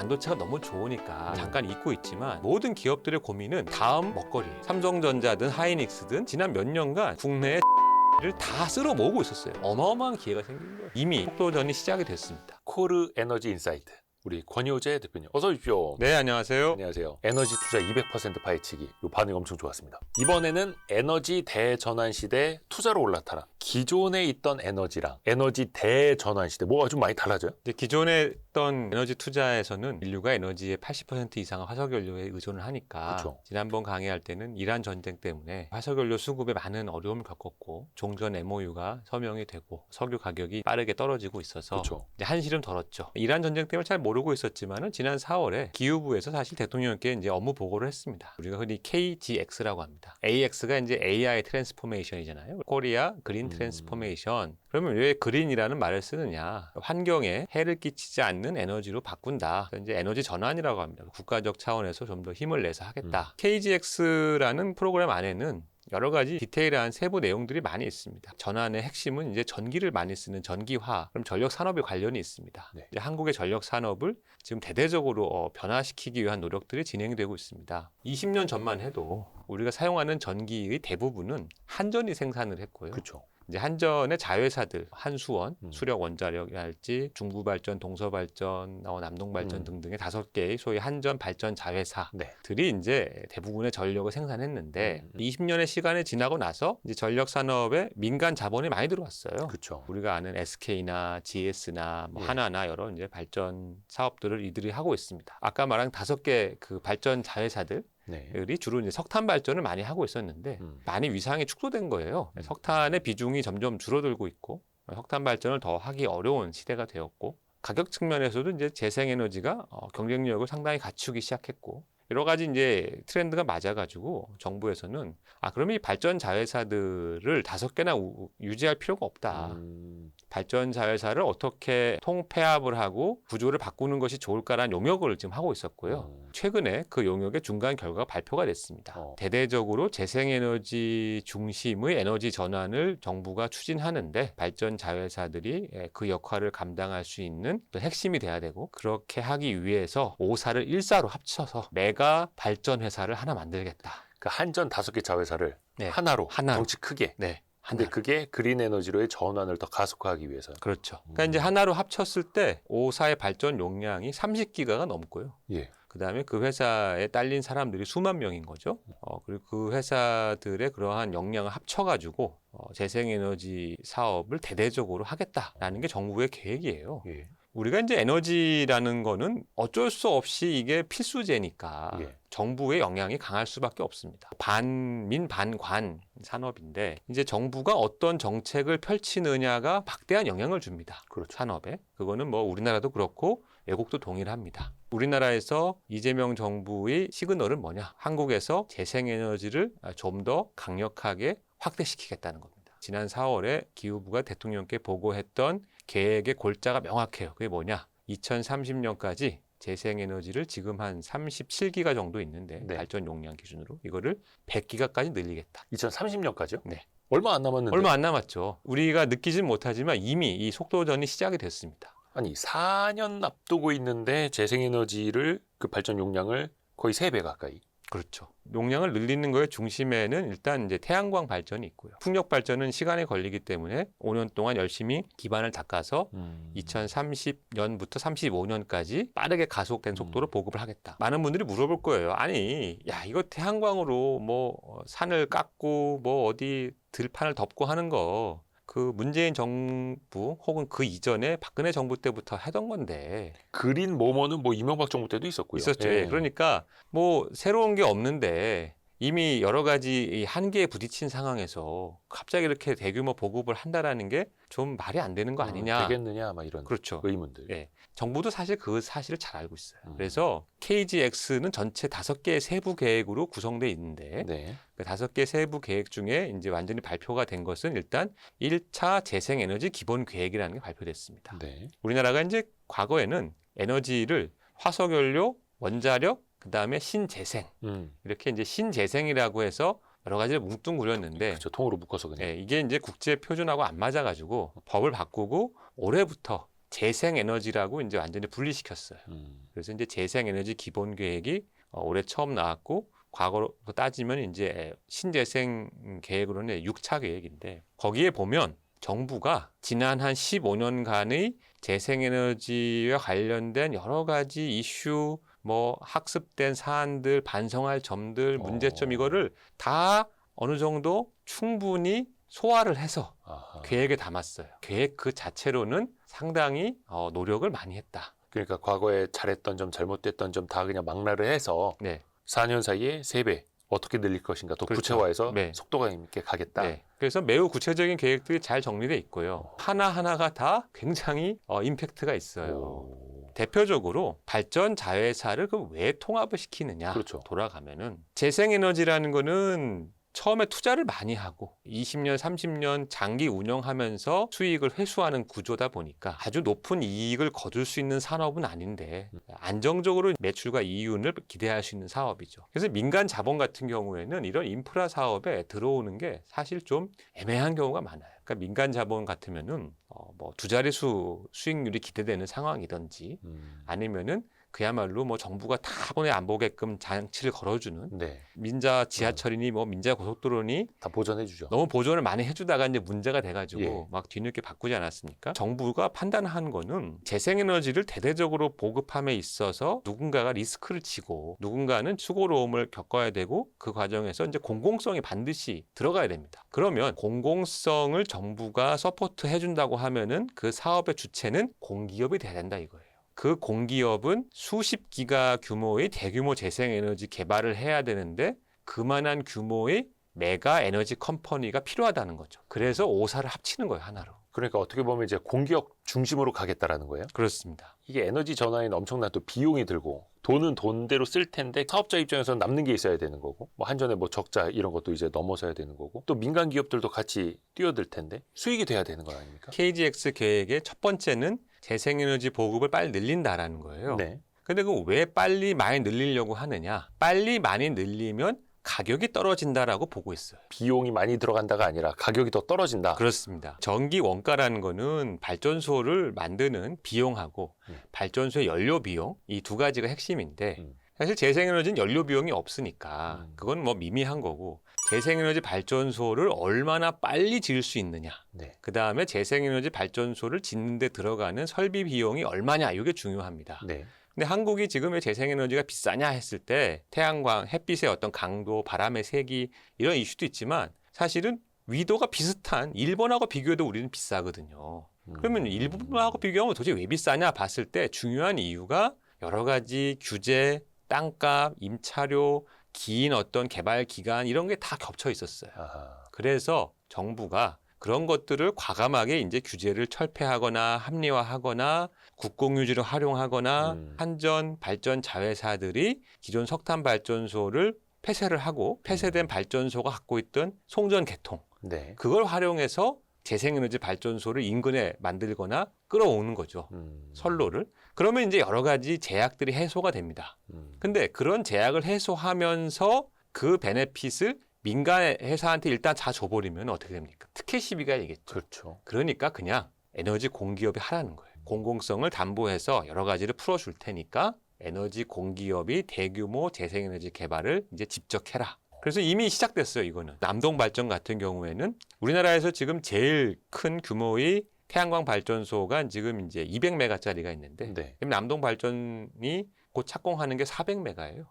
반도체가 너무 좋으니까 잠깐 잊고 있지만 모든 기업들의 고민은 다음 먹거리. 삼성전자든 하이닉스든 지난 몇 년간 국내에 를 다 쓸어 모으고 있었어요. 어마어마한 기회가 생긴 거예요. 이미 속도전이 시작이 됐습니다. 코르 에너지 인사이트 우리 권효재 대표님 어서 오십시오. 네, 안녕하세요. 안녕하세요. 에너지 투자 200% 파헤치기 요 반응 엄청 좋았습니다. 이번에는 에너지 대전환 시대 투자로 올라타라. 기존에 있던 에너지랑 에너지 대전환 시대 뭐가 좀 많이 달라져요? 이제 기존에 있던 에너지 투자에서는 인류가 에너지의 80% 이상을 화석연료에 의존을 하니까 그쵸. 지난번 강의할 때는 이란 전쟁 때문에 화석연료 수급에 많은 어려움을 겪었고 종전 MOU가 서명이 되고 석유 가격이 빠르게 떨어지고 있어서 그쵸. 이제 한시름 덜었죠. 이란 전쟁 때문에 잘 모르고 있었지만은 지난 4월에 기후부에서 사실 대통령께 이제 업무 보고를 했습니다. 우리가 흔히 KGX라고 합니다. AX가 이제 AI 트랜스포메이션이잖아요. 코리아 그린 트랜스포메이션. 그러면 왜 그린이라는 말을 쓰느냐? 환경에 해를 끼치지 않는 에너지로 바꾼다. 이제 에너지 전환이라고 합니다. 국가적 차원에서 좀 더 힘을 내서 하겠다. KGX라는 프로그램 안에는 여러 가지 디테일한 세부 내용들이 많이 있습니다. 전환의 핵심은 이제 전기를 많이 쓰는 전기화, 그럼 전력 산업에 관련이 있습니다. 네. 이제 한국의 전력 산업을 지금 대대적으로 변화시키기 위한 노력들이 진행되고 있습니다. 20년 전만 해도 우리가 사용하는 전기의 대부분은 한전이 생산을 했고요. 그렇죠. 이제 한전의 자회사들, 한수원, 수력원자력이랄지 중부발전, 동서발전, 남동발전 등등의 5개의 소위 한전 발전 자회사들이 네. 이제 대부분의 전력을 생산했는데 20년의 시간이 지나고 나서 이제 전력 산업에 민간 자본이 많이 들어왔어요. 그렇죠. 우리가 아는 SK나 GS나 뭐 예. 하나나 여러 이제 발전 사업들을 이들이 하고 있습니다. 아까 말한 5개 그 발전 자회사들 네. 이 주로 이제 석탄 발전을 많이 하고 있었는데 많이 위상이 축소된 거예요. 석탄의 비중이 점점 줄어들고 있고 석탄 발전을 더 하기 어려운 시대가 되었고 가격 측면에서도 이제 재생에너지가 경쟁력을 상당히 갖추기 시작했고 여러 가지 이제 트렌드가 맞아가지고 정부에서는 그러면 이 발전 자회사들을 5개나 유지할 필요가 없다. 발전 자회사를 어떻게 통폐합을 하고 구조를 바꾸는 것이 좋을까라는 용역을 지금 하고 있었고요. 최근에 그 용역의 중간 결과가 발표가 됐습니다. 대대적으로 재생에너지 중심의 에너지 전환을 정부가 추진하는데 발전 자회사들이 그 역할을 감당할 수 있는 핵심이 돼야 되고 그렇게 하기 위해서 5사를 1사로 합쳐서 메가 발전 회사를 하나 만들겠다. 그 한전 5개 자회사를 네. 하나로 하나로. 덩치 크게. 네. 근데 그게 그린 에너지로의 전환을 더 가속화하기 위해서. 그렇죠. 그러니까 이제 하나로 합쳤을 때 5사의 발전 용량이 30기가가 넘고요. 예. 그다음에 그 회사에 딸린 사람들이 수만 명인 거죠. 그리고 그 회사들의 그러한 역량을 합쳐가지고 재생에너지 사업을 대대적으로 하겠다라는 게 정부의 계획이에요. 예. 우리가 이제 에너지라는 거는 어쩔 수 없이 이게 필수제니까 예. 정부의 영향이 강할 수밖에 없습니다. 반민 반관 산업인데 이제 정부가 어떤 정책을 펼치느냐가 막대한 영향을 줍니다. 그렇죠. 산업에. 그거는 뭐 우리나라도 그렇고 외국도 동일합니다. 우리나라에서 이재명 정부의 시그널은 뭐냐? 한국에서 재생에너지를 좀 더 강력하게 확대시키겠다는 겁니다. 지난 4월에 기후부가 대통령께 보고했던 계획의 골자가 명확해요. 그게 뭐냐? 2030년까지 재생에너지를 지금 한 37기가 정도 있는데 네. 발전 용량 기준으로 이거를 100기가까지 늘리겠다. 2030년까지요? 네. 얼마 안 남았는데. 얼마 안 남았죠. 우리가 느끼진 못하지만 이미 이 속도전이 시작이 됐습니다. 아니 4년 앞두고 있는데 재생에너지를 그 발전 용량을 거의 3배 가까이. 그렇죠. 용량을 늘리는 거의 중심에는 일단 이제 태양광 발전이 있고요. 풍력 발전은 시간이 걸리기 때문에 5년 동안 열심히 기반을 닦아서 2030년부터 35년까지 빠르게 가속된 속도로 보급을 하겠다. 많은 분들이 물어볼 거예요. 아니, 야, 이거 태양광으로 뭐 산을 깎고 뭐 어디 들판을 덮고 하는 거 그 문재인 정부 혹은 그 이전에 박근혜 정부 때부터 하던 건데 그린 모모는 뭐 이명박 정부 때도 있었고요. 있었죠. 예. 그러니까 뭐 새로운 게 없는데 이미 여러 가지 이 한계에 부딪힌 상황에서 갑자기 이렇게 대규모 보급을 한다라는 게 좀 말이 안 되는 거 아니냐. 되겠느냐 막 이런 그렇죠. 의문들. 예. 정부도 사실 그 사실을 잘 알고 있어요. 그래서 KGX는 전체 5개의 세부 계획으로 구성되어 있는데 네. 그 5개 세부 계획 중에 이제 완전히 발표가 된 것은 일단 1차 재생에너지 기본 계획이라는 게 발표됐습니다. 네. 우리나라가 이제 과거에는 에너지를 화석연료, 원자력, 그다음에 신재생 이렇게 이제 신재생이라고 해서 여러 가지를 뭉뚱그렸는데 그렇죠. 통으로 묶어서 그냥. 이게 이제 국제 표준하고 안 맞아가지고 법을 바꾸고 올해부터 재생에너지라고 이제 완전히 분리시켰어요. 그래서 이제 재생에너지 기본 계획이 올해 처음 나왔고 과거로 따지면 이제 신재생 계획으로는 6차 계획인데 거기에 보면 정부가 지난 한 15년간의 재생에너지와 관련된 여러 가지 이슈, 뭐 학습된 사안들, 반성할 점들, 문제점 이거를 다 어느 정도 충분히 소화를 해서 아하. 계획에 담았어요. 계획 그 자체로는 상당히 노력을 많이 했다. 그러니까 과거에 잘했던 점, 잘못됐던 점 다 그냥 망라를 해서 네. 4년 사이에 3배 어떻게 늘릴 것인가 더 그렇죠. 구체화해서 네. 속도가 있게 가겠다. 네. 그래서 매우 구체적인 계획들이 잘 정리되어 있고요. 하나하나가 다 굉장히 임팩트가 있어요. 오. 대표적으로 발전 자회사를 왜 통합을 시키느냐 그렇죠. 돌아가면은 재생에너지라는 거는 처음에 투자를 많이 하고 20년, 30년 장기 운영하면서 수익을 회수하는 구조다 보니까 아주 높은 이익을 거둘 수 있는 산업은 아닌데 안정적으로 매출과 이윤을 기대할 수 있는 사업이죠. 그래서 민간 자본 같은 경우에는 이런 인프라 사업에 들어오는 게 사실 좀 애매한 경우가 많아요. 그러니까 민간 자본 같으면은 뭐 두 자릿수 수익률이 기대되는 상황이든지 아니면은 그야말로 뭐 정부가 다 손에 안 보게끔 장치를 걸어주는 네. 민자 지하철이니 뭐 민자 고속도로니 다 보전해 주죠. 너무 보존을 많이 해주다가 이제 문제가 돼가지고 예. 막 뒤늦게 바꾸지 않았습니까? 정부가 판단한 거는 재생에너지를 대대적으로 보급함에 있어서 누군가가 리스크를 지고 누군가는 수고로움을 겪어야 되고 그 과정에서 이제 공공성이 반드시 들어가야 됩니다. 그러면 공공성을 정부가 서포트 해준다고 하면은 그 사업의 주체는 공기업이 돼야 된다 이거예요. 그 공기업은 수십 기가 규모의 대규모 재생에너지 개발을 해야 되는데 그만한 규모의 메가 에너지 컴퍼니가 필요하다는 거죠. 그래서 5사를 합치는 거예요, 하나로. 그러니까 어떻게 보면 이제 공기업 중심으로 가겠다라는 거예요. 그렇습니다. 이게 에너지 전환에는 엄청난 또 비용이 들고 돈은 돈대로 쓸 텐데 사업자 입장에서는 남는 게 있어야 되는 거고 뭐 한전에 뭐 적자 이런 것도 이제 넘어서야 되는 거고 또 민간 기업들도 같이 뛰어들 텐데 수익이 돼야 되는 거 아닙니까? KGX 계획의 첫 번째는 재생에너지 보급을 빨리 늘린다라는 거예요. 네. 근데 그 왜 빨리 많이 늘리려고 하느냐? 빨리 많이 늘리면 가격이 떨어진다라고 보고 있어요. 비용이 많이 들어간다가 아니라 가격이 더 떨어진다. 그렇습니다. 전기 원가라는 거는 발전소를 만드는 비용하고 발전소의 연료 비용 이 두 가지가 핵심인데 사실 재생에너지는 연료 비용이 없으니까 그건 뭐 미미한 거고 재생에너지 발전소를 얼마나 빨리 지을 수 있느냐. 네. 그다음에 재생에너지 발전소를 짓는 데 들어가는 설비 비용이 얼마냐 이게 중요합니다. 네. 근데 한국이 지금 왜 재생에너지가 비싸냐 했을 때 태양광, 햇빛의 어떤 강도, 바람의 세기 이런 이슈도 있지만 사실은 위도가 비슷한 일본하고 비교해도 우리는 비싸거든요. 그러면 일본하고 비교하면 도대체 왜 비싸냐 봤을 때 중요한 이유가 여러 가지 규제, 땅값, 임차료, 긴 어떤 개발 기간 이런 게 다 겹쳐 있었어요. 아하. 그래서 정부가 그런 것들을 과감하게 이제 규제를 철폐하거나 합리화하거나 국공유지를 활용하거나 한전 발전 자회사들이 기존 석탄 발전소를 폐쇄를 하고 폐쇄된 발전소가 갖고 있던 송전 개통 네. 그걸 활용해서 재생에너지 발전소를 인근에 만들거나 끌어오는 거죠. 선로를. 그러면 이제 여러 가지 제약들이 해소가 됩니다. 근데 그런 제약을 해소하면서 그 베네핏을 민간 회사한테 일단 다 줘버리면 어떻게 됩니까? 특혜 시비가 되겠죠. 그렇죠. 그러니까 그냥 에너지 공기업이 하라는 거예요. 공공성을 담보해서 여러 가지를 풀어줄 테니까 에너지 공기업이 대규모 재생에너지 개발을 이제 직접 해라. 그래서 이미 시작됐어요, 이거는. 남동발전 같은 경우에는 우리나라에서 지금 제일 큰 규모의 태양광 발전소가 지금 이제 200메가짜리가 있는데 네. 남동발전이 곧 착공하는 게 400메가예요.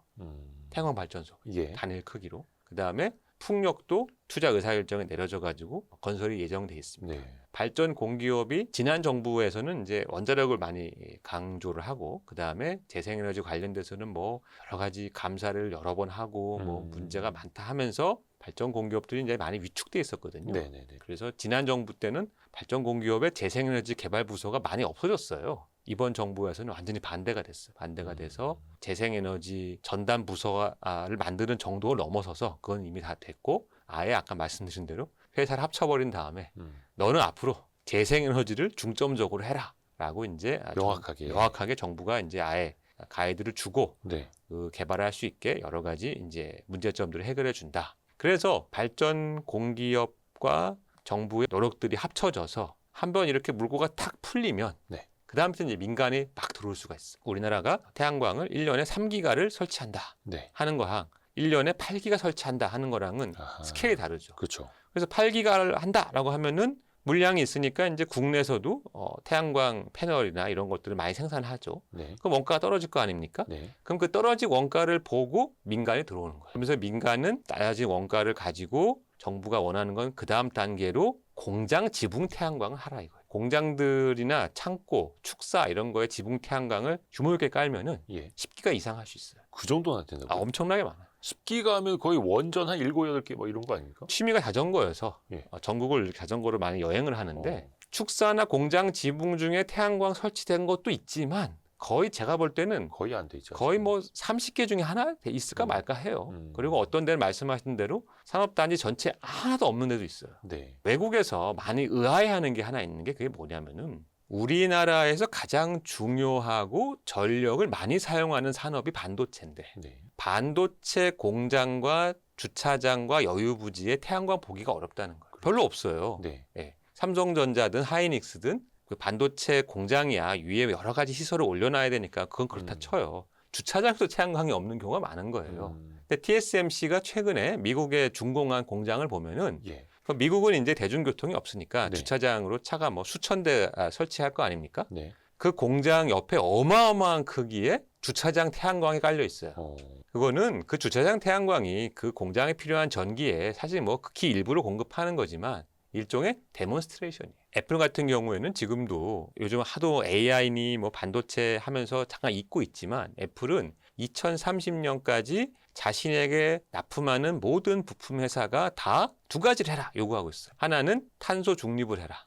태양광 발전소. 예. 단일 크기로. 그다음에 풍력도 투자 의사결정이 내려져 가지고 건설이 예정돼 있습니다. 네. 발전 공기업이 지난 정부에서는 이제 원자력을 많이 강조를 하고 그다음에 재생에너지 관련돼서는 뭐 여러 가지 감사를 여러 번 하고 뭐 문제가 많다 하면서 발전 공기업들이 이제 많이 위축돼 있었거든요. 네네네. 그래서 지난 정부 때는 발전 공기업의 재생에너지 개발 부서가 많이 없어졌어요. 이번 정부에서는 완전히 반대가 됐어요. 반대가 돼서 재생에너지 전담 부서를 만드는 정도를 넘어서서 그건 이미 다 됐고 아예 아까 말씀드린 대로 회사를 합쳐버린 다음에 너는 앞으로 재생에너지를 중점적으로 해라라고 이제 명확하게 정부가 이제 아예 가이드를 주고 네. 그 개발할 수 있게 여러 가지 이제 문제점들을 해결해 준다. 그래서 발전 공기업과 정부의 노력들이 합쳐져서 한번 이렇게 물꼬가 탁 풀리면 네. 그다음부터 이제 민간이 막 들어올 수가 있어. 우리나라가 태양광을 1년에 3기가를 설치한다 네. 하는 거랑 1년에 8기가 설치한다 하는 거랑은 아하. 스케일이 다르죠. 그렇죠. 그래서 8기가를 한다라고 하면은 물량이 있으니까 이제 국내에서도 태양광 패널이나 이런 것들을 많이 생산하죠. 네. 그럼 원가가 떨어질 거 아닙니까? 네. 그럼 그 떨어진 원가를 보고 민간이 들어오는 거예요. 그러면서 민간은 낮아진 원가를 가지고 정부가 원하는 건 그 다음 단계로 공장 지붕 태양광을 하라 이거예요. 공장들이나 창고, 축사 이런 거에 지붕 태양광을 규모 있게 깔면은 예. 10기가 이상 할 수 있어요. 그 정도나 된다고요? 엄청나게 많아요. 10기가 하면 거의 원전 한 7, 8개 뭐 이런 거 아닙니까? 취미가 자전거여서 예. 전국을 자전거로 많이 여행을 하는데 축사나 공장 지붕 중에 태양광 설치된 것도 있지만 거의 제가 볼 때는 거의 안 돼 있죠. 거의 뭐 30개 중에 하나 있을까 말까 해요. 그리고 어떤 데는 말씀하신 대로 산업단지 전체 하나도 없는 데도 있어요. 네. 외국에서 많이 의아해하는 게 하나 있는 게 그게 뭐냐면은 우리나라에서 가장 중요하고 전력을 많이 사용하는 산업이 반도체인데 네. 반도체 공장과 주차장과 여유부지에 태양광 보기가 어렵다는 거예요. 별로 없어요. 네. 예. 삼성전자든 하이닉스든 그 반도체 공장이야 위에 여러 가지 시설을 올려놔야 되니까 그건 그렇다 쳐요. 주차장에도 태양광이 없는 경우가 많은 거예요. 근데 TSMC가 최근에 미국의 준공한 공장을 보면은 예. 미국은 이제 대중교통이 없으니까 네. 주차장으로 차가 뭐 수천 대 설치할 거 아닙니까? 네. 그 공장 옆에 어마어마한 크기의 주차장 태양광이 깔려 있어요. 그거는 그 주차장 태양광이 그 공장에 필요한 전기에 사실 뭐 극히 일부를 공급하는 거지만 일종의 데몬스트레이션이에요. 애플 같은 경우에는 지금도 요즘 하도 AI니 뭐 반도체 하면서 잠깐 잊고 있지만 애플은 2030년까지 자신에게 납품하는 모든 부품 회사가 다 두 가지를 해라 요구하고 있어요. 하나는 탄소 중립을 해라.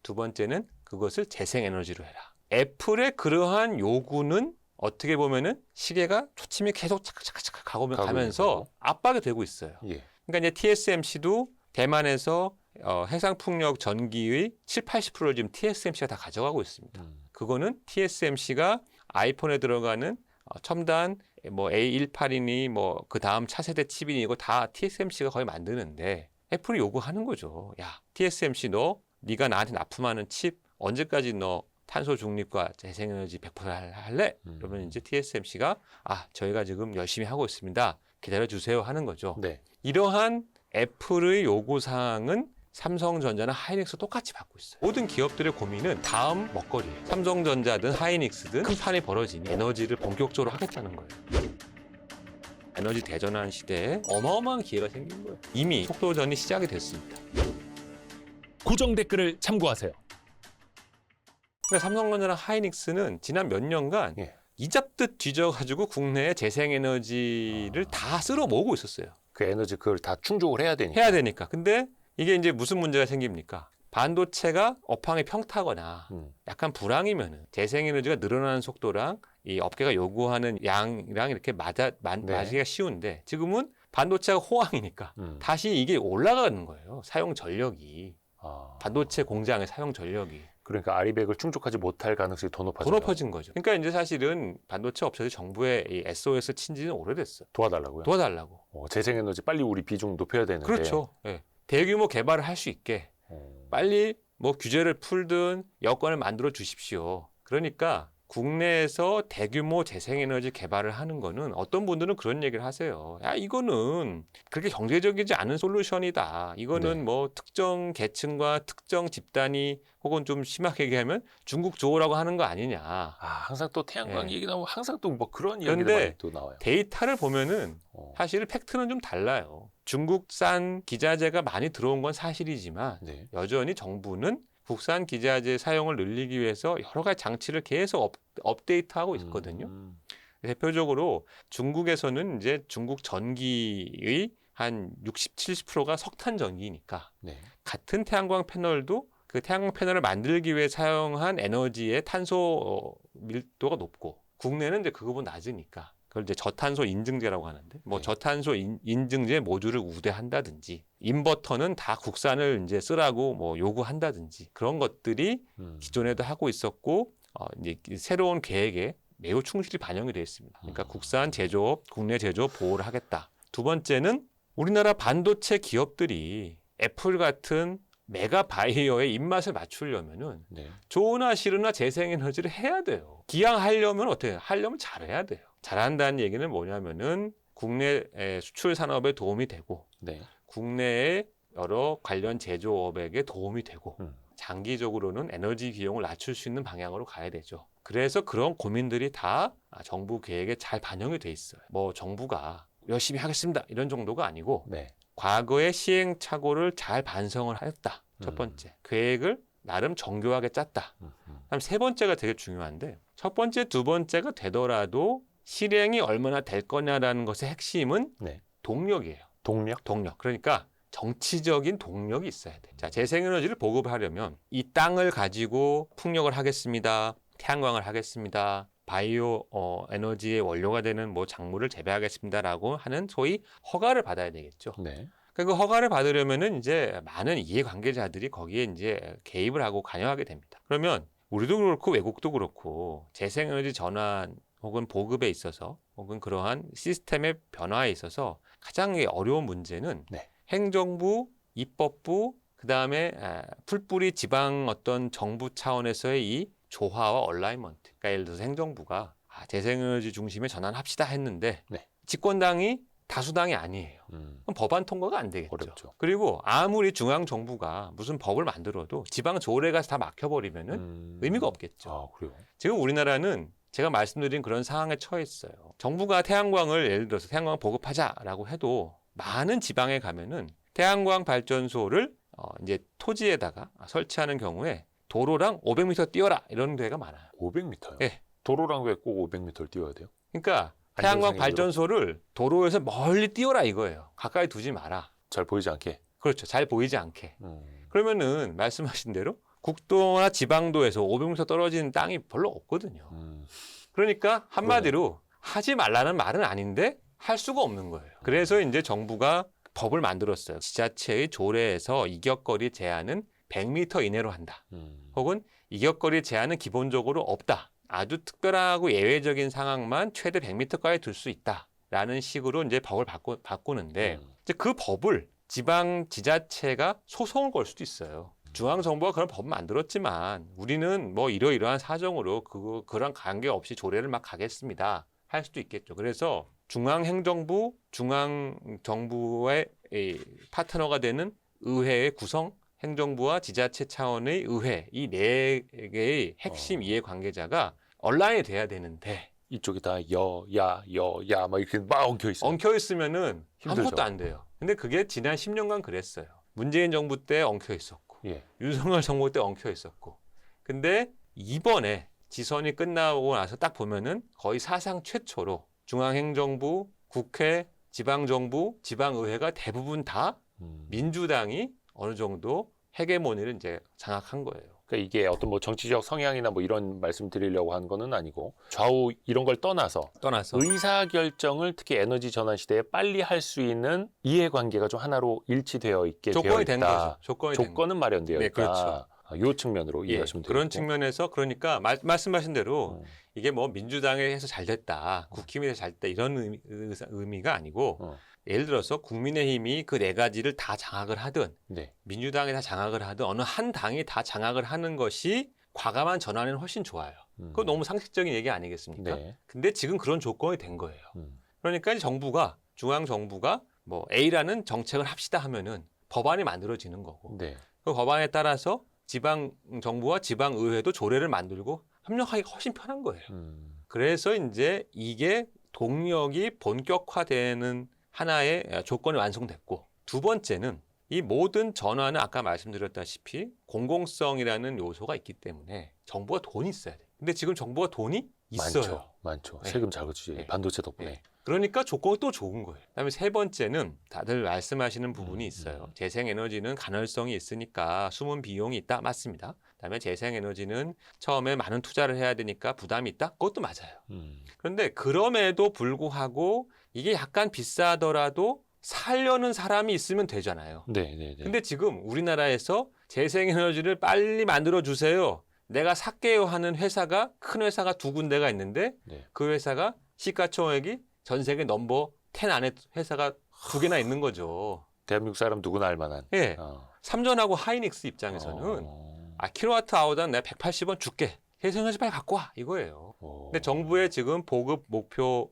두 번째는 그것을 재생에너지로 해라. 애플의 그러한 요구는 어떻게 보면은 시계가 초침이 계속 차카차카 가면서 압박이 되고 있어요. 예. 그러니까 이제 TSMC도 대만에서 해상풍력 전기의 7, 80%를 지금 TSMC가 다 가져가고 있습니다. 그거는 TSMC가 아이폰에 들어가는 첨단 뭐 A18이니 뭐 그 다음 차세대 칩이니 이거 다 TSMC가 거의 만드는데 애플이 요구하는 거죠. 야, TSMC 네가 나한테 납품하는 칩 언제까지 너 탄소 중립과 재생에너지 100% 할래? 그러면 이제 TSMC가 저희가 지금 열심히 하고 있습니다. 기다려주세요 하는 거죠. 네. 이러한 애플의 요구사항은 삼성전자나 하이닉스 똑같이 받고 있어요. 모든 기업들의 고민은 다음 먹거리예요. 삼성전자든 하이닉스든 큰 판이 벌어지니 에너지를 본격적으로 하겠다는 거예요. 에너지 대전환 시대에 어마어마한 기회가 생긴 거예요. 이미 속도전이 시작이 됐습니다. 고정 댓글을 참고하세요. 그러니까 삼성전자랑 하이닉스는 지난 몇 년간 예. 이잡듯 뒤져가지고 국내에 재생에너지를 다 쓸어 모으고 있었어요. 그 에너지 그걸 다 충족을 해야 되니까. 해야 되니까. 근데 이게 이제 무슨 문제가 생깁니까? 반도체가 업황이 평타거나 약간 불황이면은 재생에너지가 늘어나는 속도랑 이 업계가 요구하는 양이랑 이렇게 맞기가 쉬운데 지금은 반도체가 호황이니까 다시 이게 올라가는 거예요. 사용 전력이. 반도체 공장의 사용 전력이. 그러니까 아리백을 충족하지 못할 가능성이 더 높아진 더 높아진 거죠. 그러니까 이제 사실은 반도체 업체들 정부에 이 SOS 친 지는 오래됐어요. 도와달라고요? 도와달라고. 재생에너지 빨리 우리 비중 높여야 되는데. 그렇죠. 예. 대규모 개발을 할 수 있게 빨리 뭐 규제를 풀든 여건을 만들어 주십시오. 그러니까 국내에서 대규모 재생에너지 개발을 하는 거는 어떤 분들은 그런 얘기를 하세요. 야, 이거는 그렇게 경제적이지 않은 솔루션이다. 이거는 뭐 특정 계층과 특정 집단이 혹은 좀 심하게 얘기하면 중국 조우라고 하는 거 아니냐. 항상 또 태양광 얘기 나오면 항상 또 뭐 그런 이야기들 많이 또 나와요. 데이터를 보면은 사실 팩트는 좀 달라요. 중국산 기자재가 많이 들어온 건 사실이지만 여전히 정부는 국산 기자재 사용을 늘리기 위해서 여러 가지 장치를 계속 업데이트하고 있거든요. 대표적으로 중국에서는 이제 중국 전기의 한 60, 70%가 석탄 전기니까 같은 태양광 패널도 그 태양광 패널을 만들기 위해 사용한 에너지의 탄소 밀도가 높고 국내는 이제 그거보다 낮으니까 그걸 이제 저탄소 인증제라고 하는데 뭐 저탄소 인증제 모듈을 우대한다든지 인버터는 다 국산을 이제 쓰라고 뭐 요구한다든지 그런 것들이 기존에도 하고 있었고 이제 새로운 계획에 매우 충실히 반영이 되어 있습니다. 그러니까 국산 제조업, 국내 제조업 보호를 하겠다. 두 번째는 우리나라 반도체 기업들이 애플 같은 메가 바이어의 입맛을 맞추려면은 네. 좋으나 싫으나 재생에너지를 해야 돼요. 기왕 하려면 어떻게 해요? 하려면 잘해야 돼요. 잘한다는 얘기는 뭐냐면은 국내 수출 산업에 도움이 되고 네. 국내의 여러 관련 제조업에게 도움이 되고 음. 장기적으로는 에너지 비용을 낮출 수 있는 방향으로 가야 되죠. 그래서 그런 고민들이 다 정부 계획에 잘 반영이 돼 있어요. 뭐 정부가 열심히 하겠습니다 이런 정도가 아니고 네. 과거의 시행착오를 잘 반성을 하였다. 첫 번째. 계획을 나름 정교하게 짰다. 그다음 세 번째가 되게 중요한데 첫 번째, 두 번째가 되더라도 실행이 얼마나 될 거냐라는 것의 핵심은 네. 동력이에요. 동력? 동력. 그러니까 정치적인 동력이 있어야 돼. 자, 재생에너지를 보급하려면 이 땅을 가지고 풍력을 하겠습니다. 태양광을 하겠습니다. 바이오 에너지의 원료가 되는 뭐 작물을 재배하겠습니다라고 하는 소위 허가를 받아야 되겠죠. 네. 그 허가를 받으려면은 이제 많은 이해관계자들이 거기에 이제 개입을 하고 관여하게 됩니다. 그러면 우리도 그렇고 외국도 그렇고 재생에너지 전환 혹은 보급에 있어서 혹은 그러한 시스템의 변화에 있어서 가장 어려운 문제는 네. 행정부, 입법부, 그다음에 풀뿌리 지방 어떤 정부 차원에서의 이 조화와 얼라이먼트. 그러니까 예를 들어서 행정부가 재생에너지 중심에 전환합시다 했는데 네. 집권당이 다수당이 아니에요. 그럼 법안 통과가 안 되겠죠. 어렵죠. 그리고 아무리 중앙 정부가 무슨 법을 만들어도 지방 조례 가서 다 막혀버리면은 의미가 없겠죠. 아, 그래요? 지금 우리나라는 제가 말씀드린 그런 상황에 처해 있어요. 정부가 태양광을 예를 들어서 태양광 보급하자라고 해도 많은 지방에 가면은 태양광 발전소를 이제 토지에다가 설치하는 경우에 도로랑 500m 뛰어라 이런 데가 많아요. 500m요? 예. 도로랑 왜 꼭 500m를 띄워야 돼요? 그러니까 태양광 안전상의 발전소를 도로에서 멀리 띄워라 이거예요. 가까이 두지 마라. 잘 보이지 않게. 그렇죠. 잘 보이지 않게. 그러면은 말씀하신 대로 국도나 지방도에서 500m 떨어지는 땅이 별로 없거든요. 그러니까 한마디로 하지 말라는 말은 아닌데 할 수가 없는 거예요. 그래서 이제 정부가 법을 만들었어요. 지자체의 조례에서 이격거리 제한은 100m 이내로 한다. 혹은 이격거리 제한은 기본적으로 없다. 아주 특별하고 예외적인 상황만 최대 100m까지 둘 수 있다라는 식으로 이제 법을 바꾸는데 이제 그 법을 지방 지자체가 소송을 걸 수도 있어요. 중앙 정부가 그런 법을 만들었지만 우리는 뭐 이러이러한 사정으로 그런 관계 없이 조례를 막 가겠습니다. 할 수도 있겠죠. 그래서 중앙 행정부, 중앙 정부의 파트너가 되는 의회의 구성, 행정부와 지자체 차원의 의회 이 네 개의 핵심 이해관계자가 온라인이 돼야 되는데 이쪽이 다 여야 막 이렇게 막 엉켜 있어요. 엉켜 있으면은 힘들죠. 아무것도 안 돼요. 근데 그게 지난 10년간 그랬어요. 문재인 정부 때 엉켜 있었고 예. 윤석열 정부 때 엉켜 있었고 근데 이번에 지선이 끝나고 나서 딱 보면은 거의 사상 최초로 중앙행정부, 국회, 지방정부, 지방의회가 대부분 다 민주당이 어느 정도 헤게모니를 이제 장악한 거예요. 그러니까 이게 어떤 뭐 정치적 성향이나 뭐 이런 말씀 드리려고 하는 거는 아니고 좌우 이런 걸 떠나서 의사 결정을 특히 에너지 전환 시대에 빨리 할 수 있는 이해관계가 좀 하나로 일치되어 있게 조건이 되어 된 있다. 거죠. 조건은 마련되어 네, 있다. 그렇죠. 이 측면으로 예, 이해하시면 되겠고. 그런 측면에서 그러니까 말씀하신 대로 이게 뭐 민주당에 해서 잘 됐다, 국힘에 해서 잘 됐다 이런 의미가 아니고 예를 들어서 국민의힘이 그 네 가지를 다 장악을 하든 네. 민주당이 다 장악을 하든 어느 한 당이 다 장악을 하는 것이 과감한 전환에는 훨씬 좋아요. 그건 너무 상식적인 얘기 아니겠습니까? 네. 근데 지금 그런 조건이 된 거예요. 그러니까 이제 중앙 정부가 뭐 A라는 정책을 합시다 하면은 법안이 만들어지는 거고 네. 그 법안에 따라서 지방 정부와 지방 의회도 조례를 만들고 협력하기가 훨씬 편한 거예요. 그래서 이제 이게 동력이 본격화되는 하나의 조건이 완성됐고 두 번째는 이 모든 전환은 아까 말씀드렸다시피 공공성이라는 요소가 있기 때문에 정부가 돈이 있어야 돼요. 근데 지금 정부가 돈이 있어요. 많죠. 네. 세금 잘 거치지. 네. 반도체 덕분에. 네. 그러니까 조건이 또 좋은 거예요. 그다음에 세 번째는 다들 말씀하시는 부분이 있어요. 재생에너지는 간헐성이 있으니까 숨은 비용이 있다. 맞습니다. 그다음에 재생에너지는 처음에 많은 투자를 해야 되니까 부담이 있다. 그것도 맞아요. 그런데 그럼에도 불구하고 이게 약간 비싸더라도 살려는 사람이 있으면 되잖아요. 네. 근데 지금 우리나라에서 재생에너지를 빨리 만들어 주세요. 내가 살게요 하는 회사가 큰 회사가 두 군데가 있는데 네. 그 회사가 시가총액이 전 세계 넘버 10 안에 회사가 두 개나 있는 거죠. 대한민국 사람 누구나 알 만한. 예. 삼전하고 하이닉스 입장에서는 킬로와트 아워당 내가 180원 줄게. 재생에너지 빨리 갖고 와 이거예요. 근데 정부의 지금 보급 목표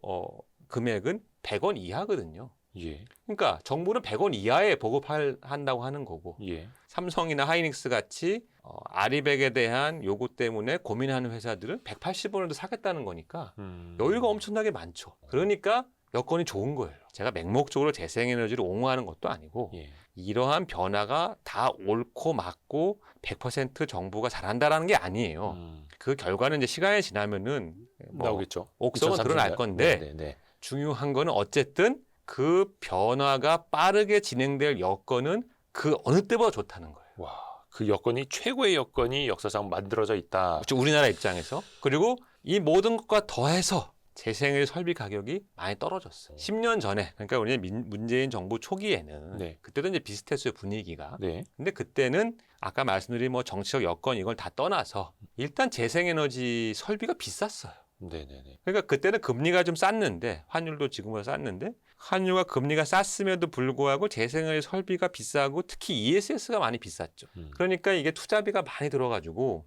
금액은 100원 이하거든요. 예. 그러니까 정부는 100원 이하에 보급한다고 하는 거고 예. 삼성이나 하이닉스 같이 아리백에 대한 요구 때문에 고민하는 회사들은 180원에도 사겠다는 거니까 여유가 엄청나게 많죠. 그러니까 여건이 좋은 거예요. 제가 맹목적으로 재생에너지를 옹호하는 것도 아니고 예. 이러한 변화가 다 옳고 맞고 100% 정부가 잘한다라는 게 아니에요. 그 결과는 이제 시간이 지나면은 뭐 나오겠죠. 옥석은 드러날 건데 네네네. 중요한 거는 어쨌든 그 변화가 빠르게 진행될 여건은 그 어느 때보다 좋다는 거예요. 와, 그 여건이 최고의 여건이 역사상 만들어져 있다. 그렇죠. 우리나라 입장에서. 그리고 이 모든 것과 더해서 재생에너지 설비 가격이 많이 떨어졌어요. 10년 전에, 그러니까 우리 문재인 정부 초기에는 네. 그때도 이제 비슷했어요, 분위기가. 네. 근데 그때는 아까 말씀드린 뭐 정치적 여건 이걸 다 떠나서 일단 재생에너지 설비가 비쌌어요. 네네네. 그러니까 그때는 금리가 좀 쌌는데 환율도 지금보다 쌌는데 환율과 금리가 쌌음에도 불구하고 재생에너지 설비가 비싸고 특히 ESS가 많이 비쌌죠. 그러니까 이게 투자비가 많이 들어가지고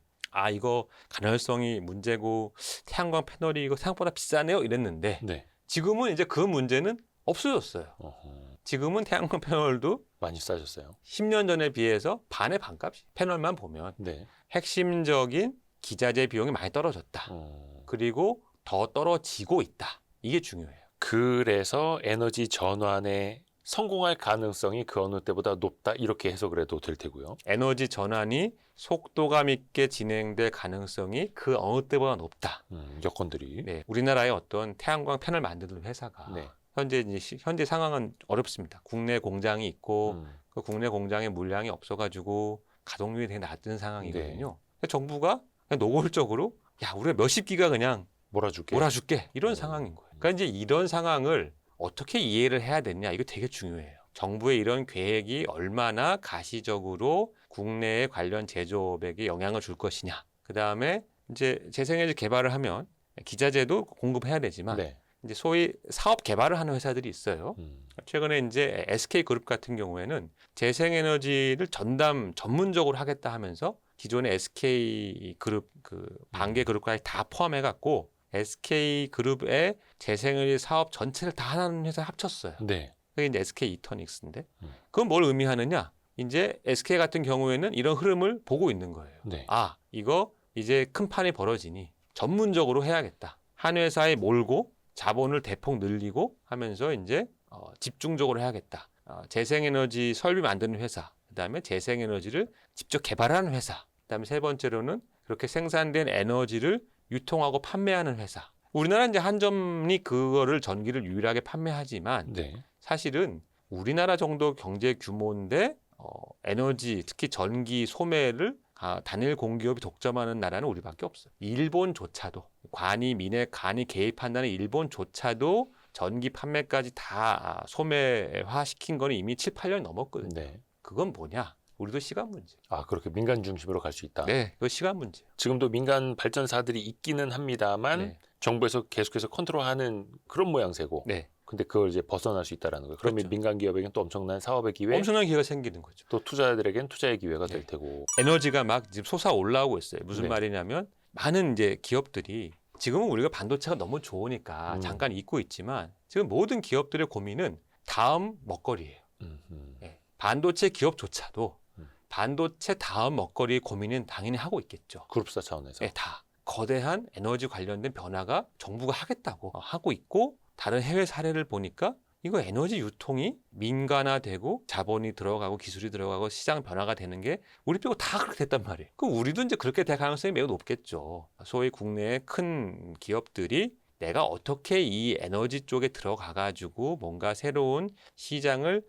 이거 가능성이 문제고 태양광 패널이 이거 생각보다 비싸네요 이랬는데 네. 지금은 이제 그 문제는 없어졌어요. 지금은 태양광 패널도 많이 싸졌어요. 10년 전에 비해서 반의 반값이 패널만 보면 네. 핵심적인 기자재 비용이 많이 떨어졌다. 그리고 더 떨어지고 있다. 이게 중요해요. 그래서 에너지 전환에 성공할 가능성이 그 어느 때보다 높다 이렇게 해석을 해도 될 테고요. 에너지 전환이 속도감 있게 진행될 가능성이 그 어느 때보다 높다. 여건들이. 네, 우리나라의 어떤 태양광 패널 만드는 회사가 네. 현재 상황은 어렵습니다. 국내 공장이 있고 그 국내 공장의 물량이 없어가지고 가동률이 되게 낮은 상황이거든요. 근데 정부가 그냥 노골적으로 야 우리가 몇십 기가 그냥 몰아줄게 이런 상황인 거예요. 그러니까 이제 이런 상황을 어떻게 이해를 해야 되냐 이거 되게 중요해요. 정부의 이런 계획이 얼마나 가시적으로 국내의 관련 제조업에게 영향을 줄 것이냐. 그 다음에 이제 재생에너지 개발을 하면 기자재도 공급해야 되지만 네. 이제 소위 사업 개발을 하는 회사들이 있어요. 최근에 이제 SK 그룹 같은 경우에는 재생에너지를 전문적으로 하겠다 하면서 기존의 SK 그룹 그 반개 그룹까지 다 포함해 갖고 SK 그룹의 재생에너지 사업 전체를 다 하는 회사에 합쳤어요. 네. 그게 이제 SK 이터닉스인데 그건 뭘 의미하느냐? 이제 SK 같은 경우에는 이런 흐름을 보고 있는 거예요. 네. 이거 이제 큰 판이 벌어지니 전문적으로 해야겠다. 한 회사에 몰고 자본을 대폭 늘리고 하면서 이제 집중적으로 해야겠다. 재생에너지 설비 만드는 회사, 그다음에 재생에너지를 직접 개발하는 회사, 그다음에 세 번째로는 그렇게 생산된 에너지를 유통하고 판매하는 회사. 우리나라는 이제 한전이 그거를 전기를 유일하게 판매하지만 네. 사실은 우리나라 정도 경제 규모인데 에너지 특히 전기 소매를 단일 공기업이 독점하는 나라는 우리밖에 없어요. 일본조차도 관이 민핵 간이 개입한다는 일본조차도 전기 판매까지 다 소매화 시킨 거는 이미 7, 8년 넘었거든요. 네. 그건 뭐냐? 우리도 시간 문제. 그렇게 민간 중심으로 갈 수 있다. 네, 그거 시간 문제. 지금도 민간 발전사들이 있기는 합니다만 네. 정부에서 계속해서 컨트롤하는 그런 모양새고. 네. 근데 그걸 이제 벗어날 수 있다라는 거예요. 그러면 그렇죠. 민간 기업에게는 또 엄청난 사업의 기회, 엄청난 기회가 생기는 거죠. 또 투자자들에게는 투자의 기회가 네. 될 테고. 에너지가 막 지금 솟아 올라오고 있어요. 무슨 네. 말이냐면 많은 이제 기업들이 지금은 우리가 반도체가 너무 좋으니까 잠깐 잊고 있지만 지금 모든 기업들의 고민은 다음 먹거리예요. 네. 반도체 기업조차도 반도체 다음 먹거리 고민은 당연히 하고 있겠죠. 그룹사 차원에서. 네, 다 거대한 에너지 관련된 변화가 정부가 하겠다고 하고 있고 다른 해외 사례를 보니까 이거 에너지 유통이 민간화되고 자본이 들어가고 기술이 들어가고 시장 변화가 되는 게 우리 빼고 다 그렇게 됐단 말이에요. 그럼 우리도 이제 그렇게 될 가능성이 매우 높겠죠. 소위 국내의 큰 기업들이 내가 어떻게 이 에너지 쪽에 들어가 가지고 뭔가 새로운 시장을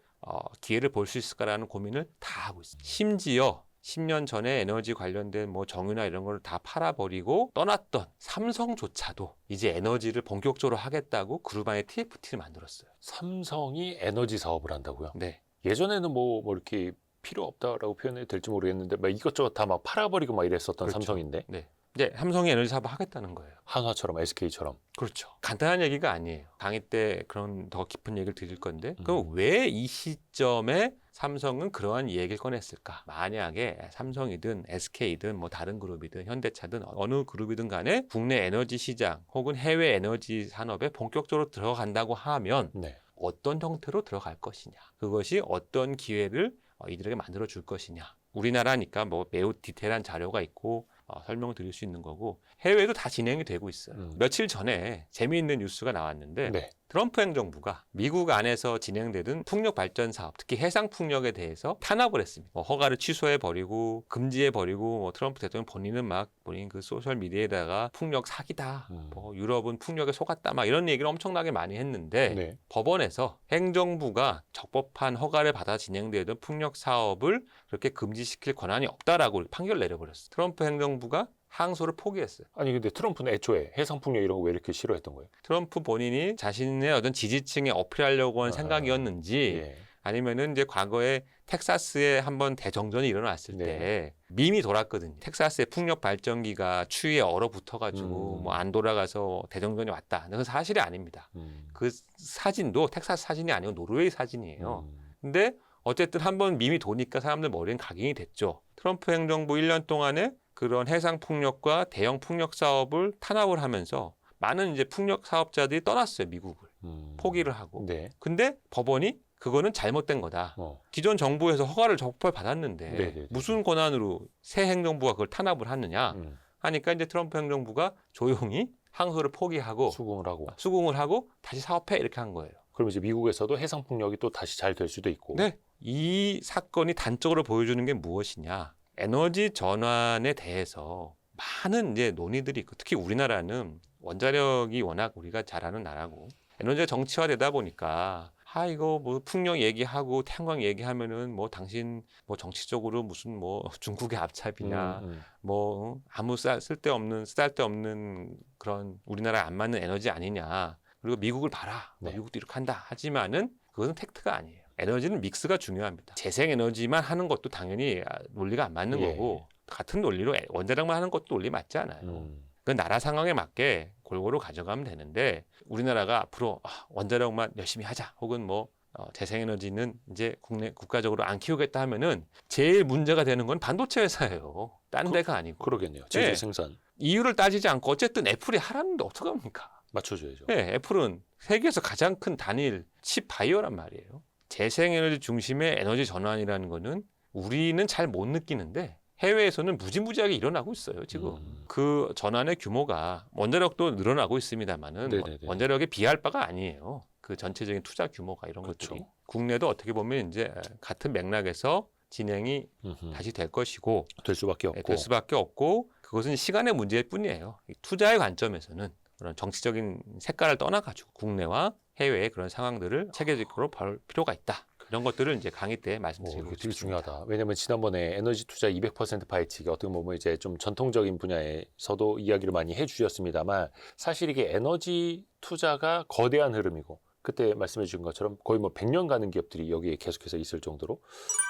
기회를 볼 수 있을까라는 고민을 다 하고 있어요. 심지어 10년 전에 에너지 관련된 뭐 정유나 이런 걸 다 팔아버리고 떠났던 삼성조차도 이제 에너지를 본격적으로 하겠다고 그룹 안에 TFT를 만들었어요. 삼성이 에너지 사업을 한다고요? 네. 예전에는 뭐 이렇게 필요 없다라고 표현해도 될지 모르겠는데 막 이것저것 다 막 팔아버리고 막 이랬었던 그렇죠. 삼성인데. 네. 이제 삼성이 에너지 사업을 하겠다는 거예요. 한화처럼 SK처럼. 그렇죠. 간단한 얘기가 아니에요. 강의 때 그런 더 깊은 얘기를 드릴 건데 음. 그럼 왜 이 시점에 삼성은 그러한 얘기를 꺼냈을까? 만약에 삼성이든 SK든 뭐 다른 그룹이든 현대차든 어느 그룹이든 간에 국내 에너지 시장 혹은 해외 에너지 산업에 본격적으로 들어간다고 하면 네. 어떤 형태로 들어갈 것이냐. 그것이 어떤 기회를 이들에게 만들어 줄 것이냐. 우리나라니까 뭐 매우 디테일한 자료가 있고 설명을 드릴 수 있는 거고 해외에도 다 진행이 되고 있어요. 며칠 전에 재미있는 뉴스가 나왔는데 네. 트럼프 행정부가 미국 안에서 진행되던 풍력 발전 사업, 특히 해상 풍력에 대해서 탄압을 했습니다. 뭐 허가를 취소해 버리고 금지해 버리고 뭐 트럼프 대통령 본인은 막 본인 그 소셜 미디어에다가 풍력 사기다. 뭐 유럽은 풍력에 속았다. 막 이런 얘기를 엄청나게 많이 했는데 네. 법원에서 행정부가 적법한 허가를 받아 진행되던 풍력 사업을 그렇게 금지시킬 권한이 없다라고 판결을 내려버렸어요. 트럼프 행정부가 항소를 포기했어요. 아니 근데 트럼프는 애초에 해상풍력 이런 거 왜 이렇게 싫어했던 거예요? 트럼프 본인이 자신의 어떤 지지층에 어필하려고 한 생각이었는지 예. 아니면은 이제 과거에 텍사스에 한번 대정전이 일어났을 네. 때 밈이 돌았거든요. 텍사스의 풍력 발전기가 추위에 얼어붙어가지고 뭐 안 돌아가서 대정전이 왔다. 그건 사실이 아닙니다. 그 사진도 텍사스 사진이 아니고 노르웨이 사진이에요. 근데 어쨌든 한번 밈이 도니까 사람들 머리엔 각인이 됐죠. 트럼프 행정부 1년 동안에 그런 해상 풍력과 대형 풍력 사업을 탄압을 하면서 많은 이제 풍력 사업자들이 떠났어요, 미국을. 포기를 하고. 네. 근데 법원이 그거는 잘못된 거다. 기존 정부에서 허가를 적법하게 받았는데 네네네. 무슨 권한으로 새 행정부가 그걸 탄압을 하느냐 하니까 이제 트럼프 행정부가 조용히 항소를 포기하고 수긍을 하고 다시 사업해 이렇게 한 거예요. 그럼 이제 미국에서도 해상풍력이 또 다시 잘 될 수도 있고. 네. 이 사건이 단적으로 보여주는 게 무엇이냐. 에너지 전환에 대해서 많은 이제 논의들이 있고 특히 우리나라는 원자력이 워낙 우리가 잘하는 나라고 에너지가 정치화되다 보니까 이거 뭐 풍력 얘기하고 태양광 얘기하면은 뭐 당신 뭐 정치적으로 무슨 뭐 중국의 앞잡이냐 뭐 아무 쓸데없는 쓰잘데없는 그런 우리나라에 안 맞는 에너지 아니냐 그리고 미국을 봐라 네. 미국도 이렇게 한다 하지만은 그것은 팩트가 아니에요. 에너지는 믹스가 중요합니다. 재생에너지만 하는 것도 당연히 논리가 안 맞는 거고 같은 논리로 원자력만 하는 것도 논리 맞지 않아요. 그 나라 상황에 맞게 골고루 가져가면 되는데 우리나라가 앞으로 원자력만 열심히 하자 혹은 뭐 재생에너지는 이제 국가적으로 안 키우겠다 하면은 제일 문제가 되는 건 반도체 회사예요. 딴 데가 아니고. 그러겠네요. 제재 생산. 이유를 따지지 않고 어쨌든 애플이 하라는데 어떡합니까? 맞춰줘야죠. 네, 애플은 세계에서 가장 큰 단일 칩 바이어란 말이에요. 재생에너지 중심의 에너지 전환이라는 거는 우리는 잘 못 느끼는데 해외에서는 무지무지하게 일어나고 있어요. 지금 그 전환의 규모가 원자력도 늘어나고 있습니다만은 네네네. 원자력에 비할 바가 아니에요. 그 전체적인 투자 규모가 이런 그렇죠. 것들이 국내도 어떻게 보면 이제 같은 맥락에서 진행이 다시 될 것이고 될 수밖에 없고. 될 수밖에 없고 그것은 시간의 문제일 뿐이에요. 투자의 관점에서는 그런 정치적인 색깔을 떠나가지고 국내와 해외의 그런 상황들을 체계적으로 볼 필요가 있다. 이런 것들을 이제 강의 때 말씀드리고 이게 되게 싶습니다. 중요하다. 왜냐하면 지난번에 에너지 투자 200% 파헤치기 어떻게 보면 이제 좀 전통적인 분야에서도 이야기를 많이 해주셨습니다만 사실 이게 에너지 투자가 거대한 흐름이고 그때 말씀해 주신 것처럼 거의 뭐 100년 가는 기업들이 여기에 계속해서 있을 정도로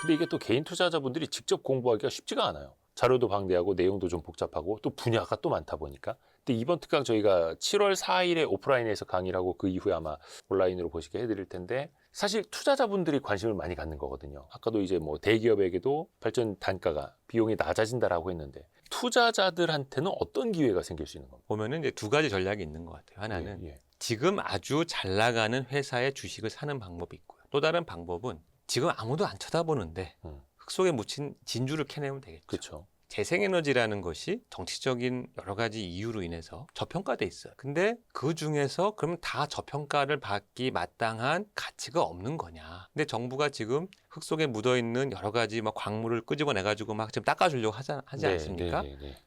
근데 이게 또 개인 투자자분들이 직접 공부하기가 쉽지가 않아요. 자료도 방대하고 내용도 좀 복잡하고 또 분야가 또 많다 보니까 근데 이번 특강 저희가 7월 4일에 오프라인에서 강의를 하고 그 이후에 아마 온라인으로 보시게 해드릴 텐데 사실 투자자분들이 관심을 많이 갖는 거거든요. 아까도 이제 뭐 대기업에게도 발전 단가가 비용이 낮아진다라고 했는데 투자자들한테는 어떤 기회가 생길 수 있는 겁니까? 보면은 이제 두 가지 전략이 있는 것 같아요. 하나는 지금 아주 잘 나가는 회사의 주식을 사는 방법이 있고요. 또 다른 방법은 지금 아무도 안 쳐다보는데 흙 속에 묻힌 진주를 캐내면 되겠죠. 그렇죠. 재생에너지라는 것이 정치적인 여러 가지 이유로 인해서 저평가돼 있어요. 근데 그 중에서 그럼 다 저평가를 받기 마땅한 가치가 없는 거냐. 근데 정부가 지금 흙 속에 묻어있는 여러 가지 막 광물을 끄집어내가지고 막 지금 닦아주려고 하지 않습니까?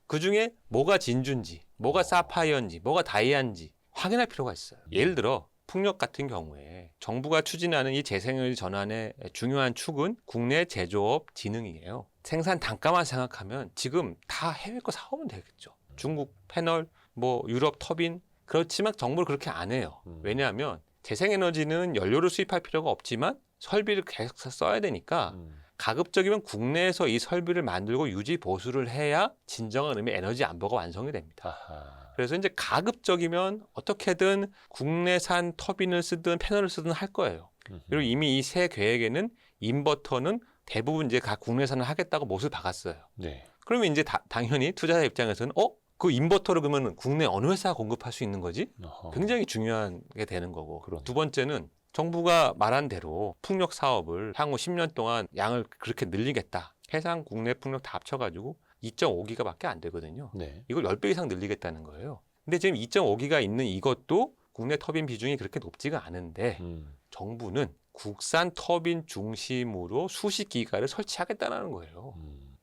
그 중에 뭐가 진주인지, 뭐가 사파이어인지, 뭐가 다이아인지 확인할 필요가 있어요. 예를 들어 풍력 같은 경우에 정부가 추진하는 이 재생에너지 전환의 중요한 축은 국내 제조업 진흥이에요. 생산 단가만 생각하면 지금 다 해외 거 사오면 되겠죠. 중국 패널, 뭐 유럽 터빈 그렇지만 정부를 그렇게 안 해요. 왜냐하면 재생에너지는 연료를 수입할 필요가 없지만 설비를 계속 써야 되니까 가급적이면 국내에서 이 설비를 만들고 유지 보수를 해야 진정한 의미의 에너지 안보가 완성이 됩니다. 아하. 그래서 이제 가급적이면 어떻게든 국내산 터빈을 쓰든 패널을 쓰든 할 거예요. 그리고 이미 이 새 계획에는 인버터는 대부분 이제 각 국내산을 하겠다고 못을 박았어요. 네. 그러면 이제 당연히 투자자 입장에서는 그 인버터를 그러면 국내 어느 회사가 공급할 수 있는 거지? 어허. 굉장히 중요한 게 되는 거고. 그러네요. 두 번째는 정부가 말한 대로 풍력 사업을 향후 10년 동안 양을 그렇게 늘리겠다. 해상 국내 풍력 다 합쳐가지고 2.5기가밖에 안 되거든요. 네. 이걸 10배 이상 늘리겠다는 거예요. 근데 지금 2.5기가 있는 이것도 국내 터빈 비중이 그렇게 높지가 않은데 정부는 국산 터빈 중심으로 수십 기가를 설치하겠다는 거예요.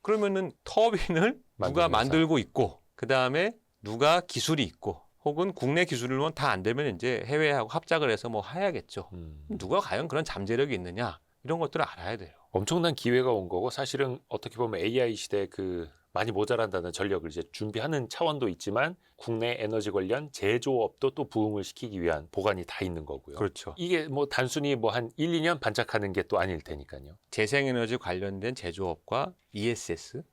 그러면은 터빈을 누가 만드는 만들고 있고 그다음에 누가 기술이 있고 혹은 국내 기술로는 다 안 되면 이제 해외하고 합작을 해서 뭐 해야겠죠. 누가 과연 그런 잠재력이 있느냐 이런 것들을 알아야 돼요. 엄청난 기회가 온 거고 사실은 어떻게 보면 AI 시대 많이 모자란다는 전력을 이제 준비하는 차원도 있지만 국내 에너지 관련 제조업도 또 부흥을 시키기 위한 보관이 다 있는 거고요. 그렇죠. 이게 뭐 단순히 뭐 한 1, 2년 반짝하는 게 또 아닐 테니까요. 재생에너지 관련된 제조업과 ESS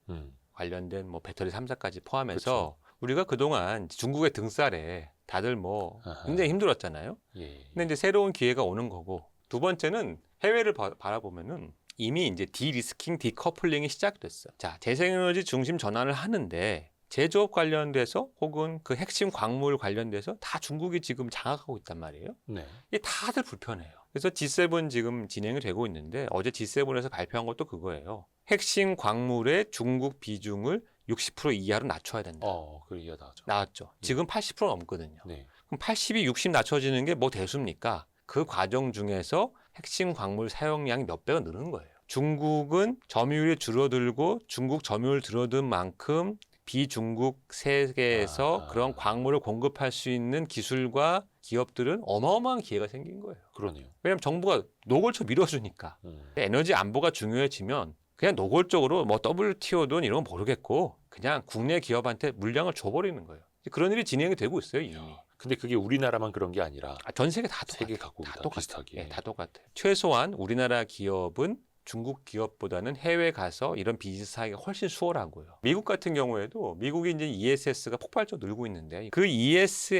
관련된 뭐 배터리 3사까지 포함해서 우리가 그동안 중국의 등살에 다들 뭐 굉장히 힘들었잖아요. 예. 근데 이제 새로운 기회가 오는 거고 두 번째는 해외를 바라보면은 이미 이제 디리스킹, 디커플링이 시작됐어요. 자, 재생에너지 중심 전환을 하는데 제조업 관련돼서 혹은 그 핵심 광물 관련돼서 다 중국이 지금 장악하고 있단 말이에요. 네. 이게 다들 불편해요. 그래서 G7 지금 진행이 되고 있는데 어제 G7에서 발표한 것도 그거예요. 핵심 광물의 중국 비중을 60% 이하로 낮춰야 된다. 그 이해하죠. 나왔죠. 지금 80% 넘거든요. 네. 그럼 80이 60 낮춰지는 게 뭐 대수입니까? 그 과정 중에서 핵심 광물 사용량이 몇 배가 늘는 거예요. 중국은 점유율이 줄어들고 중국 점유율 줄어든 만큼 비중국 세계에서 그런 광물을 공급할 수 있는 기술과 기업들은 어마어마한 기회가 생긴 거예요. 그러네요. 왜냐하면 정부가 노골적으로 밀어주니까. 에너지 안보가 중요해지면 그냥 노골적으로 뭐 WTO든 이런 건 모르겠고 그냥 국내 기업한테 물량을 줘버리는 거예요. 그런 일이 진행이 되고 있어요 이미. 근데 그게 우리나라만 그런 게 아니라 전 세계 다 똑같아요. 세계 각국이 다 비슷하게. 네, 다 똑같아요. 최소한 우리나라 기업은 중국 기업보다는 해외 가서 이런 비즈니스 하기가 훨씬 수월하고요. 미국 같은 경우에도 미국이 이제 ESS가 폭발적으로 늘고 있는데 그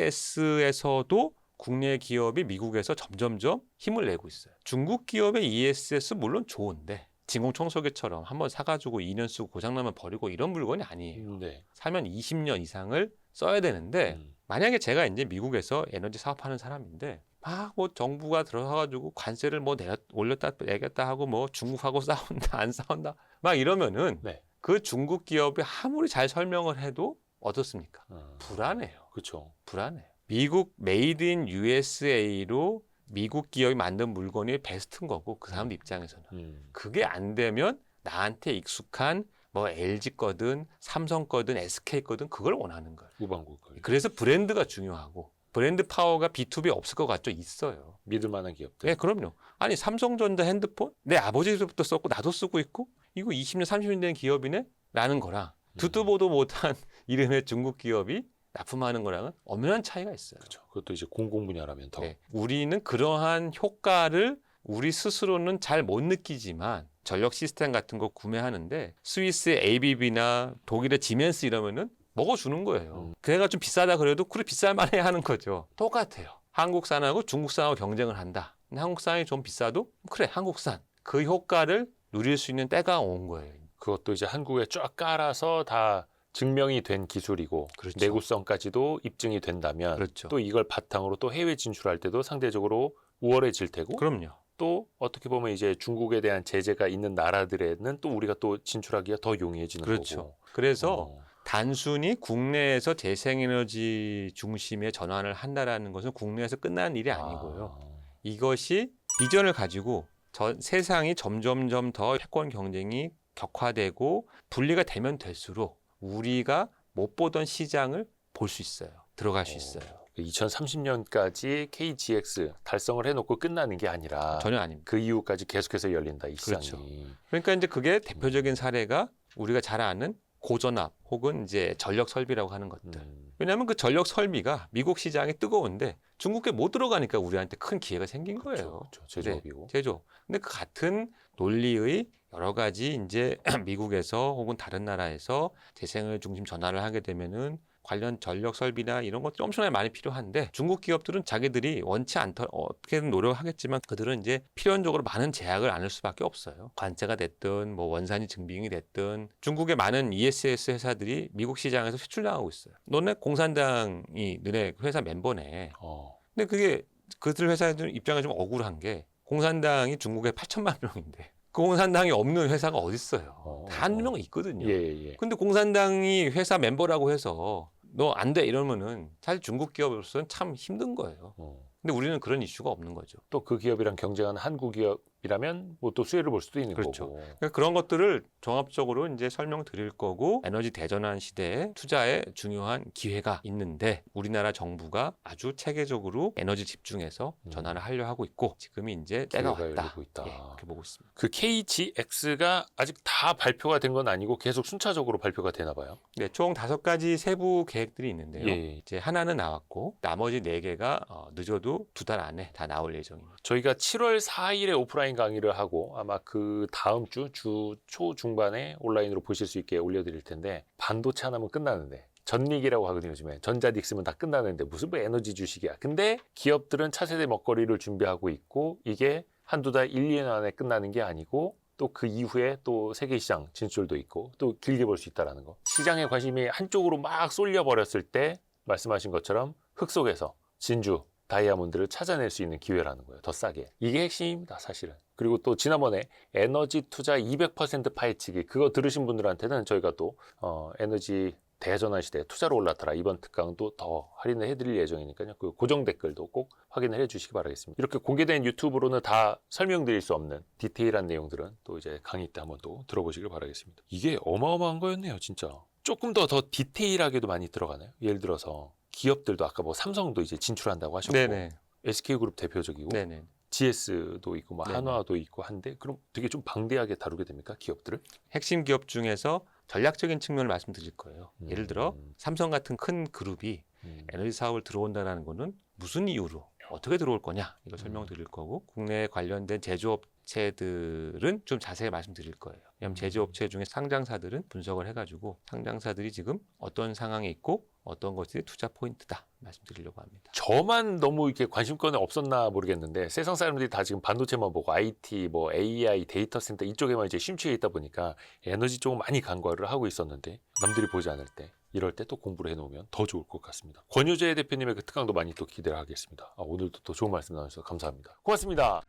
ESS에서도 국내 기업이 미국에서 점점점 힘을 내고 있어요. 중국 기업의 ESS 물론 좋은데 진공청소기처럼 한번 사가지고 2년 쓰고 고장나면 버리고 이런 물건이 아니에요. 네. 사면 20년 이상을 써야 되는데 만약에 제가 이제 미국에서 에너지 사업하는 사람인데 막 뭐 정부가 들어가가지고 관세를 뭐 올렸다 내렸다 하고 뭐 중국하고 싸운다 안 싸운다 막 이러면은 네. 그 중국 기업이 아무리 잘 설명을 해도 어떻습니까? 불안해요. 그렇죠. 불안해요. 미국 메이드 인 USA로 미국 기업이 만든 물건이 베스트인 거고 그 사람 입장에서는 그게 안 되면 나한테 익숙한 뭐 LG 거든 삼성 거든 SK 거든 그걸 원하는 거예요. 우방국. 그래서 브랜드가 중요하고 브랜드 파워가 B2B 없을 것 같죠? 있어요. 믿을 만한 기업들. 네, 그럼요. 아니 삼성전자 핸드폰 내 아버지부터 썼고 나도 쓰고 있고 이거 20년 30년 된 기업이네? 라는 거랑 듣도 보도 못한 이름의 중국 기업이 납품하는 거랑은 엄연한 차이가 있어요. 그렇죠. 그것도 이제 공공 분야라면 더. 네, 우리는 그러한 효과를 우리 스스로는 잘 못 느끼지만 전력 시스템 같은 거 구매하는데 스위스의 ABB나 독일의 지멘스 이러면은 먹어주는 거예요. 걔가 좀 비싸다 그래도 그래 비쌀만 해야 하는 거죠. 똑같아요. 한국산하고 중국산하고 경쟁을 한다. 근데 한국산이 좀 비싸도 그래 한국산. 그 효과를 누릴 수 있는 때가 온 거예요. 그것도 이제 한국에 쫙 깔아서 다 증명이 된 기술이고 그렇죠. 내구성까지도 입증이 된다면 그렇죠. 또 이걸 바탕으로 또 해외 진출할 때도 상대적으로 우월해질 테고 그럼요. 또 어떻게 보면 이제 중국에 대한 제재가 있는 나라들에는 또 우리가 또 진출하기가 더 용이해지는 그렇죠. 거고. 그래서 단순히 국내에서 재생에너지 중심의 전환을 한다라는 것은 국내에서 끝나는 일이 아니고요. 이것이 비전을 가지고 세상이 점점점 더 패권 경쟁이 격화되고 분리가 되면 될수록 우리가 못 보던 시장을 볼 수 있어요. 들어갈 수 있어요. 2030년까지 KGX 달성을 해놓고 끝나는 게 아니라 전혀 아닙니다. 그 이후까지 계속해서 열린다 이 시장이. 그렇죠. 그러니까 이제 그게 대표적인 사례가 우리가 잘 아는 고전압 혹은 이제 전력 설비라고 하는 것들. 왜냐하면 그 전력 설비가 미국 시장이 뜨거운데 중국에 못 들어가니까 우리한테 큰 기회가 생긴 거예요. 그렇죠. 제조업이고. 네, 제조. 근데 그 같은 논리의 여러 가지 이제 미국에서 혹은 다른 나라에서 재생을 중심 전환을 하게 되면은 관련 전력 설비나 이런 것들이 엄청나게 많이 필요한데 중국 기업들은 자기들이 원치 않더 어떻게든 노력하겠지만 그들은 이제 필연적으로 많은 제약을 안을 수밖에 없어요. 관세가 됐든 뭐 원산지 증빙이 됐든 중국의 많은 ESS 회사들이 미국 시장에서 수출당하고 있어요. 너네 공산당이 너네 회사 멤버네. 근데 그게 그들 회사들 입장에 좀 억울한 게 공산당이 중국에 8천만 명인데 그 공산당이 없는 회사가 어디 있어요? 다 한 명 있거든요. 예. 근데 공산당이 회사 멤버라고 해서 너 안 돼 이러면은 사실 중국 기업으로서는 참 힘든 거예요. 근데 우리는 그런 이슈가 없는 거죠. 또 그 기업이랑 경쟁하는 한국 기업이라면 뭐 또 수혜를 볼 수도 있는 그렇죠. 거고. 그러니까 그런 것들을 종합적으로 이제 설명드릴 거고 에너지 대전환 시대에 투자에 중요한 기회가 있는데 우리나라 정부가 아주 체계적으로 에너지 집중해서 전환을 하려 하고 있고 지금이 이제 때가 기회가 왔다. 열리고 있다. 예, 그렇게 보고 있습니다. 그 KGX가 아직 다 발표가 된 건 아니고 계속 순차적으로 발표가 되나 봐요. 네, 총 5가지 세부 계획들이 있는데요. 예. 이제 하나는 나왔고 나머지 4개가 늦어도 2달 안에 다 나올 예정입니다. 저희가 7월 4일에 오프라인 강의를 하고 아마 그 다음 주 초중반에 온라인으로 보실 수 있게 올려드릴 텐데 반도체 하나면 끝나는데 전릭이라고 하거든요. 요즘에 전자도 있으면 다 끝나는데 무슨 뭐 에너지 주식이야. 근데 기업들은 차세대 먹거리를 준비하고 있고 이게 한두 달, 1, 2년 안에 끝나는 게 아니고 또 그 이후에 또 세계 시장 진출도 있고 또 길게 볼 수 있다는 거. 시장의 관심이 한쪽으로 막 쏠려 버렸을 때 말씀하신 것처럼 흙 속에서 진주, 다이아몬드를 찾아낼 수 있는 기회라는 거예요. 더 싸게. 이게 핵심입니다, 사실은. 그리고 또 지난번에 에너지 투자 200% 파헤치기 그거 들으신 분들한테는 저희가 또 에너지 대전환 시대 투자로 올라타라 이번 특강도 더 할인을 해드릴 예정이니까요. 그 고정 댓글도 꼭 확인을 해주시기 바라겠습니다. 이렇게 공개된 유튜브로는 다 설명드릴 수 없는 디테일한 내용들은 또 이제 강의 때 한번 또 들어보시길 바라겠습니다. 이게 어마어마한 거였네요, 진짜. 조금 더 디테일하게도 많이 들어가나요? 예를 들어서 기업들도 아까 뭐 삼성도 이제 진출한다고 하셨고 네네. SK그룹 대표적이고 네네. GS도 있고 뭐 네네. 한화도 있고 한데 그럼 되게 좀 방대하게 다루게 됩니까? 기업들을? 핵심 기업 중에서 전략적인 측면을 말씀드릴 거예요. 예를 들어 삼성 같은 큰 그룹이 에너지 사업을 들어온다는 거는 무슨 이유로 어떻게 들어올 거냐 이거 설명드릴 거고 국내에 관련된 제조업체들은 좀 자세히 말씀드릴 거예요. 왜냐하면 제조업체 중에 상장사들은 분석을 해가지고 상장사들이 지금 어떤 상황에 있고 어떤 것이 투자 포인트다 말씀드리려고 합니다. 저만 너무 이렇게 관심권이 없었나 모르겠는데 세상 사람들이 다 지금 반도체만 보고 IT, 뭐 AI, 데이터 센터 이쪽에만 이제 심취해 있다 보니까 에너지 쪽은 많이 간과를 하고 있었는데 남들이 보지 않을 때 이럴 때 또 공부를 해놓으면 더 좋을 것 같습니다. 권효재 대표님의 그 특강도 많이 또 기대를 하겠습니다. 오늘도 또 좋은 말씀 나눠주셔서 감사합니다. 고맙습니다.